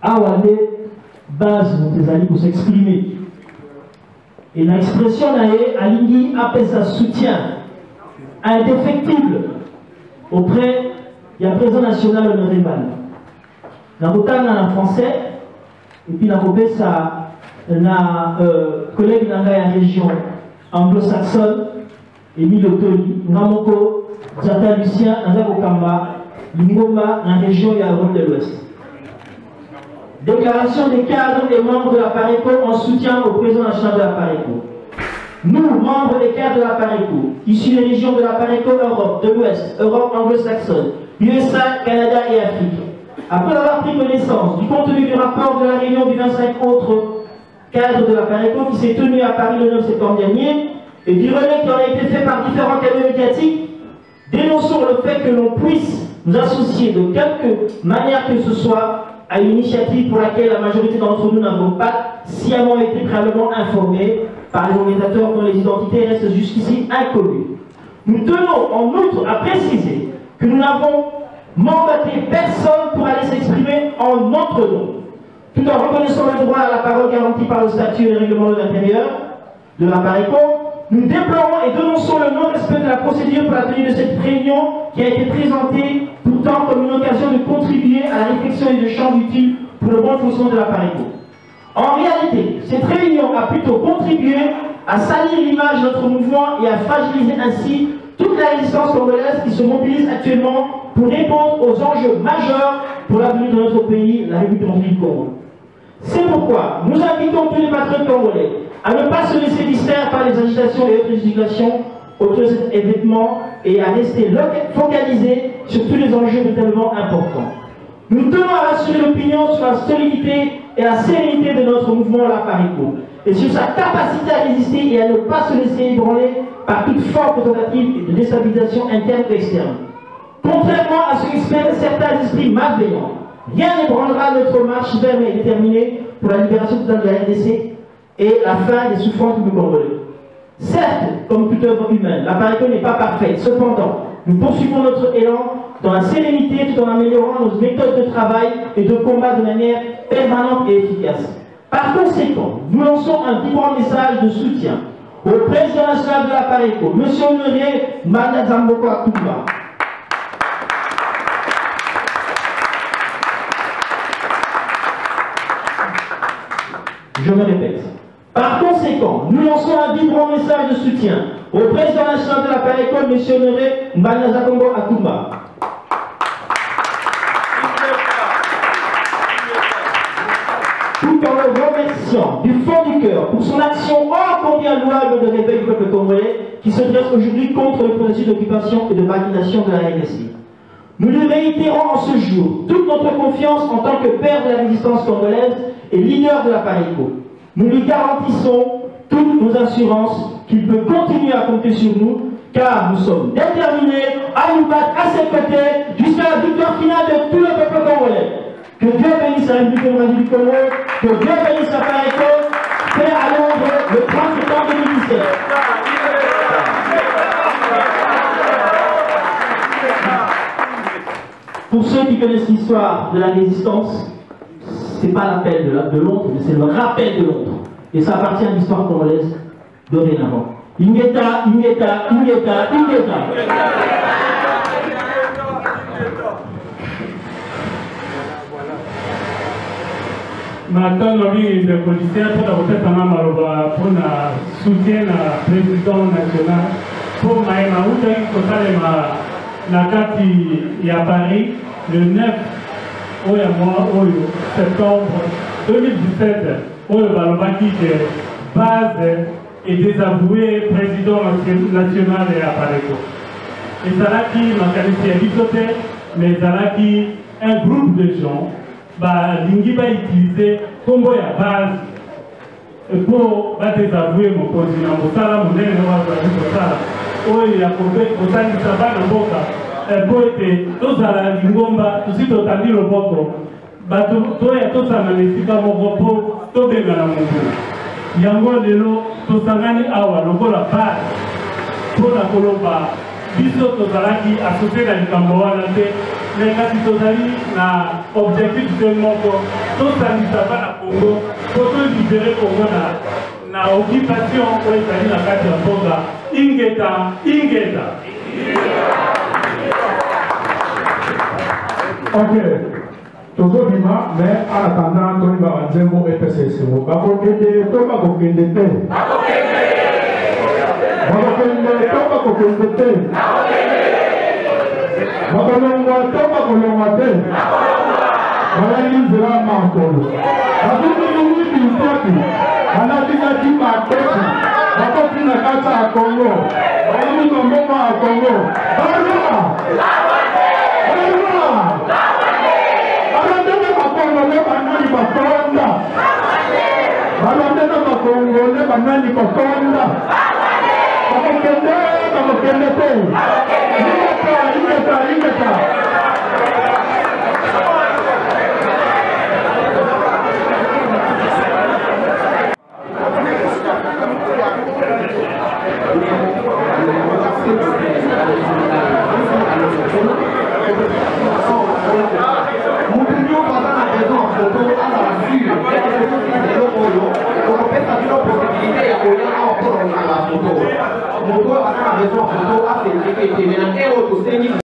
Awale, base des alliés pour s'exprimer. Et l'expression Alingi appelle sa soutien indéfectible auprès du président national honoré Mal. Dans le français, et puis dans le collègue de la région anglo-saxonne, Émile Otoli, Namoko, Zata Lucien, Nzakokamba, Lingoma, dans la région Yaoundé de l'Ouest. Déclaration des cadres et membres de la PARECO en soutien au président national de la PARECO. Nous, membres des cadres de la PARECO, issus des régions de la PARECO Europe, de l'Ouest, Europe anglo-saxonne, USA, Canada et Afrique, après avoir pris connaissance du contenu du rapport de la réunion du 25 autres cadres de la PARECO qui s'est tenu à Paris le 9 septembre dernier, et du relais qui en a été fait par différents canaux médiatiques, dénonçons le fait que l'on puisse nous associer de quelque manière que ce soit à une initiative pour laquelle la majorité d'entre nous n'avons pas sciemment été préalablement informés par les organisateurs dont les identités restent jusqu'ici inconnues. Nous tenons en outre à préciser que nous n'avons mandaté personne pour aller s'exprimer en notre nom, tout en reconnaissant le droit à la parole garanti par le statut et le règlement de l'intérieur de la PARECO. Nous déplorons et dénonçons le non-respect de la procédure pour la tenue de cette réunion qui a été présentée pourtant comme une occasion de contribuer à la réflexion et de champs utiles pour le bon fonctionnement de la PARECO. En réalité, cette réunion a plutôt contribué à salir l'image de notre mouvement et à fragiliser ainsi toute la résistance congolaise qui se mobilise actuellement pour répondre aux enjeux majeurs pour l'avenir de notre pays, la République démocratique du Congo. C'est pourquoi nous invitons tous les patriotes congolais à ne pas se laisser distraire par les agitations et autres justifications autour de cet événement et à rester focalisés sur tous les enjeux véritablement importants. Nous tenons à rassurer l'opinion sur la solidité et la sérénité de notre mouvement La PARECO et sur sa capacité à résister et à ne pas se laisser ébranler par toute forme de tentative de déstabilisation interne ou externe. Contrairement à ce qu'espèrent certains esprits malveillants, rien n'ébranlera notre marche ferme et déterminée pour la libération totale de la RDC et la fin des souffrances du Congolais. Certes, comme toute œuvre humaine, la PARECO n'est pas parfaite. Cependant, nous poursuivons notre élan dans la sérénité tout en améliorant nos méthodes de travail et de combat de manière permanente et efficace. Par conséquent, nous lançons un vibrant message de soutien au président national de la PARECO, M. Honoré Manazamboko Akumba. Je me répète. Par conséquent, nous lançons un vibrant message de soutien au président national de la PARECO, M. Honoré Manazamboko Akumba. Tout en le remerciant du fond du cœur pour son action ô combien louable de réveil du peuple congolais qui se dresse aujourd'hui contre le processus d'occupation et de validation de la RDC. Nous lui réitérons en ce jour toute notre confiance en tant que père de la résistance congolaise et leader de la PARECO. Nous lui garantissons toutes nos assurances qu'il peut continuer à compter sur nous, car nous sommes déterminés à nous battre à ses côtés jusqu'à la victoire finale de tout le peuple congolais. Que Dieu bénisse la République démocratique du Congo, que Dieu bénisse la PARECO, fait à Londres le 30 septembre 2017. Pour ceux qui connaissent l'histoire de la résistance, ce n'est pas l'appel de Londres, mais c'est le rappel de Londres. Et ça appartient à l'histoire congolaise dorénavant. Ingeta, Ingeta, Ingeta, Ingeta. Maintenant, nous avons des policiers pour soutien au président national. Pour Maïma Outa, Nakati et à Paris, le 9 septembre 2017, où le Balobaki de base et désavoué président national et à PARECO. Et ça là qui m'a qualifié à bisoter, mais ça là qui un groupe de gens. Lingi va utiliser comme la base pour désavouer mon président. Mon salaire, mon nez, il a trouvé au sein du sabbat de Boka. Pour être tous à la Lingomba, tout de suite au Tandi le Boko. Tout est tous à la Mexica, mon repos, tout est dans la Mongolie. Yango de l'eau, tout s'engage à la base pour la Colomba. Biso Tozalaki associé dans le Camboa, mais kasi tozali na objectif seulement ko tosangisa bana Congo po tolibere Congo na occupation oyo ezali na kati ya mboka ingeta. Ok, tozobima mais en attendant toyeba banzembo epesa esengo bakokende to bakokende te bakokende to bakokende te bakolongwa to bakolongwa te balali nzela makolo bakokilingibi mpaki banatikaki bakoki bakoki na kati ya Congo bayimi nomboma ya Congo barua balandela bakongole banani bakonda balandela bakongole banani bakonda bakokende te ingeta Moto ana besoin photo a fait